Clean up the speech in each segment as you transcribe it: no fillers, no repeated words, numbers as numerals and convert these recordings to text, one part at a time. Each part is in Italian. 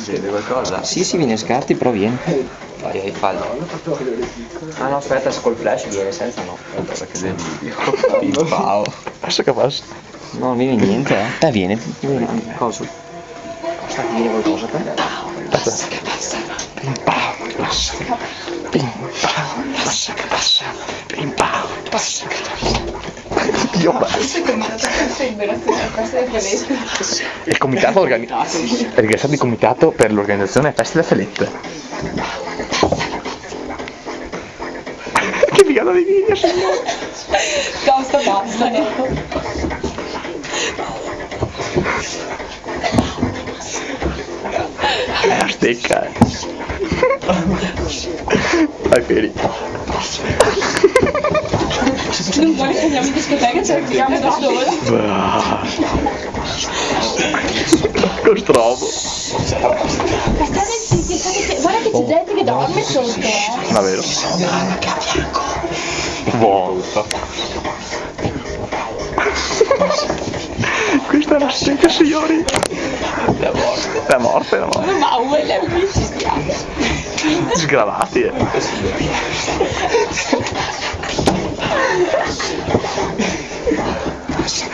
Vede qualcosa? Sì, viene scarti, però viene. Vai, fallo. Ah no, aspetta, se col flash viene, senza no. Allora che delirio. Wow. Passa che passa. No, non viene niente, eh. Te viene. Cosa? Sta che viene qualcosa, te? Passa che passa. Pim pam, passa. Pim pam, passa che passa. Pim pam, passa che passa. Io passo. Il comitato è ringraziato il comitato per l'organizzazione feste da Felette. Che figata di video, signore! Costa basta, È la stecca, Vai Feri. Non vuoi che andiamo in discoteca, ci arriviamo da soli. Costrovo. State zitti, guarda che c'è gente che dorme sotto, Davvero? Buono. Questa è la stecca, signori. È morta. Ma uè, amici. Sgravati,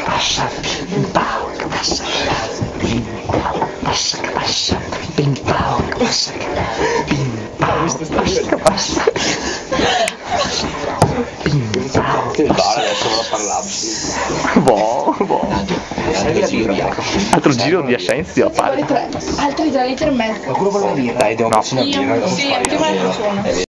Passa, pim pam, passa, pim pam, passa, passa, pim pam, passa, pim pam, passa, passa. Pim pam. Che vale, adesso non parlavo. Buono. Altro giro di Ascensio a fare. Altri 3 litri e mezzo. Qualcuno vuole dire? Dai, devo farci una birra. Sì, anche me ne sono.